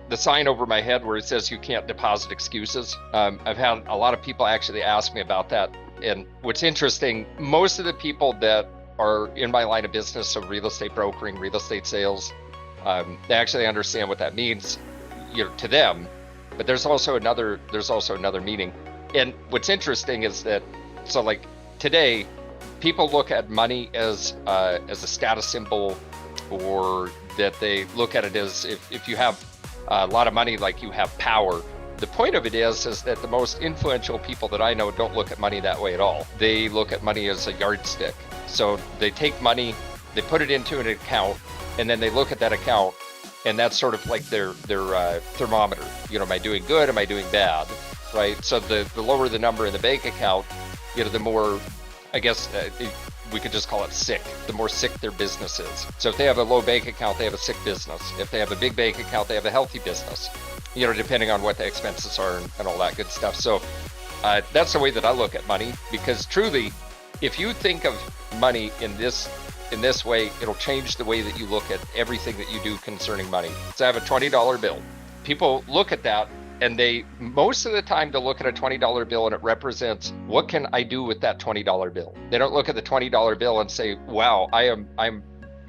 the sign over my head where it says you can't deposit excuses. I've had a lot of people actually ask me about that. And what's interesting, most of the people that are in my line of business, so real estate brokering, real estate sales, they actually understand what that means, to them. But there's also another meaning. And what's interesting is that, so like today, people look at money as a status symbol, or that they look at it as if you have a lot of money, like you have power. The point of it is that the most influential people that I know don't look at money that way at all. They look at money as a yardstick. So they take money, they put it into an account, and then they look at that account, and that's sort of like their thermometer. Am I doing good? Am I doing bad? Right? So the lower the number in the bank account, the more, I guess, we could just call it sick. The more sick their business is. So if they have a low bank account, they have a sick business. If they have a big bank account, they have a healthy business, depending on what the expenses are and all that good stuff. So that's the way that I look at money, because truly, if you think of money in this way, it'll change the way that you look at everything that you do concerning money. So I have a $20 bill. People look at that, and they, most of the time, they'll look at a $20 bill and it represents, what can I do with that $20 bill? They don't look at the $20 bill and say, wow, I'm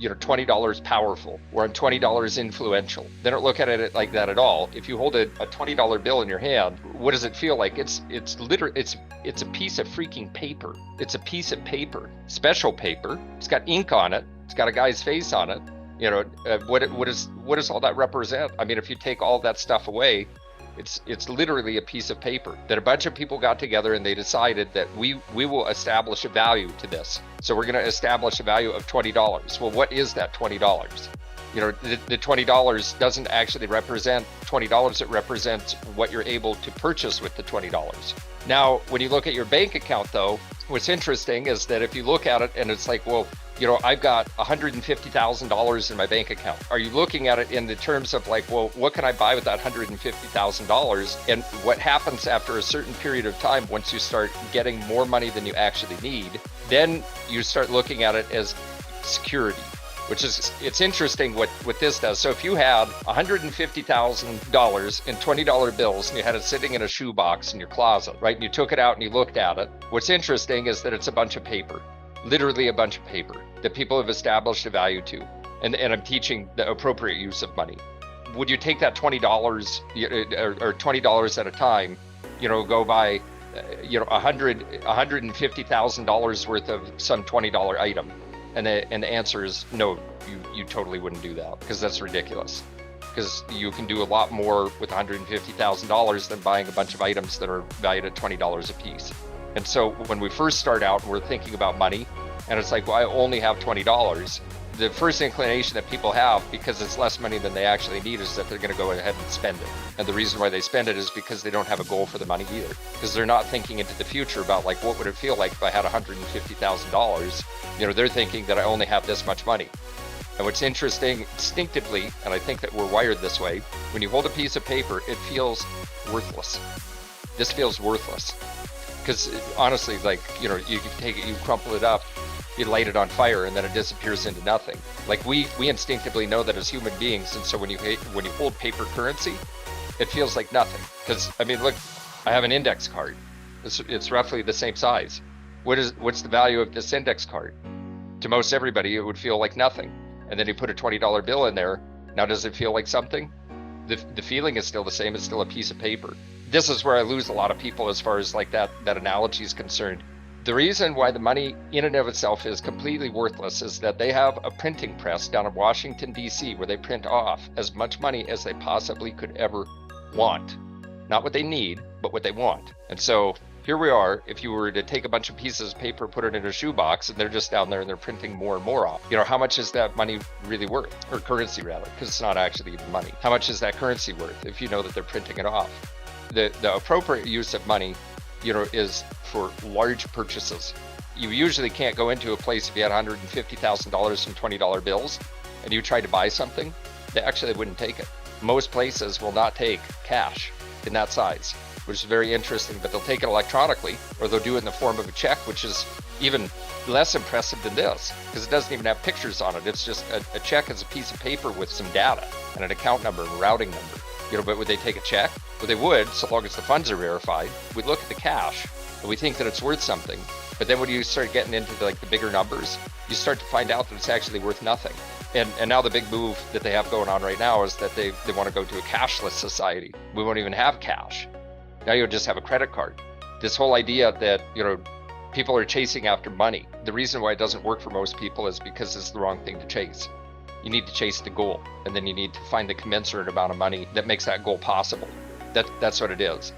$20 powerful, or I'm $20 influential. They don't look at it like that at all. If you hold a $20 bill in your hand, what does it feel like? It's literally, it's a piece of freaking paper. It's a piece of paper, special paper. It's got ink on it. It's got a guy's face on it. What does all that represent? I mean, if you take all that stuff away, it's literally a piece of paper that a bunch of people got together and they decided that we will establish a value to this. So we're going to establish a value of $20. Well, what is that $20? The $20 doesn't actually represent $20. It represents what you're able to purchase with the $20. Now, when you look at your bank account, though, what's interesting is that if you look at it and it's like, well, I've got $150,000 in my bank account. Are you looking at it in the terms of like, well, what can I buy with that $150,000? And what happens after a certain period of time, once you start getting more money than you actually need, then you start looking at it as security, which is, it's interesting what this does. So if you had $150,000 in $20 bills and you had it sitting in a shoebox in your closet, right? And you took it out and you looked at it. What's interesting is that it's a bunch of paper. Literally a bunch of paper that people have established a value to. And I'm teaching the appropriate use of money. Would you take that $20 or $20 at a time, go buy, $150,000 worth of some $20 item? And the answer is no, you totally wouldn't do that, because that's ridiculous. Because you can do a lot more with $150,000 than buying a bunch of items that are valued at $20 a piece. And so when we first start out and we're thinking about money, and it's like, well, I only have $20, the first inclination that people have, because it's less money than they actually need, is that they're going to go ahead and spend it. And the reason why they spend it is because they don't have a goal for the money either. Because they're not thinking into the future about like, what would it feel like if I had $150,000? They're thinking that I only have this much money. And what's interesting, instinctively, and I think that we're wired this way, when you hold a piece of paper, it feels worthless. This feels worthless. Because honestly, like, you can take it, you crumple it up, you light it on fire, and then it disappears into nothing. Like we instinctively know that as human beings, and so when you hold paper currency, it feels like nothing. Because I mean, look, I have an index card. It's roughly the same size. What's the value of this index card? To most everybody, it would feel like nothing. And then you put a $20 bill in there. Now, does it feel like something? The feeling is still the same. It's still a piece of paper. This is where I lose a lot of people as far as like that analogy is concerned. The reason why the money in and of itself is completely worthless is that they have a printing press down in Washington, D.C., where they print off as much money as they possibly could ever want. Not what they need, but what they want. And so here we are. If you were to take a bunch of pieces of paper, put it in a shoebox, and they're just down there and they're printing more and more off. How much is that money really worth? Or currency rather, because it's not actually even money. How much is that currency worth if you know that they're printing it off? The appropriate use of money, is for large purchases. You usually can't go into a place if you had $150,000 from $20 bills and you tried to buy something, they actually wouldn't take it. Most places will not take cash in that size, which is very interesting, but they'll take it electronically, or they'll do it in the form of a check, which is even less impressive than this, because it doesn't even have pictures on it. It's just a check is a piece of paper with some data and an account number and a routing number. but would they take a check? Well, they would, so long as the funds are verified. We look at the cash and we think that it's worth something. But then when you start getting into the bigger numbers, you start to find out that it's actually worth nothing. And now the big move that they have going on right now is that they want to go to a cashless society. We won't even have cash. Now you'll just have a credit card. This whole idea that, people are chasing after money. The reason why it doesn't work for most people is because it's the wrong thing to chase. You need to chase the goal, and then you need to find the commensurate amount of money that makes that goal possible. That's what it is.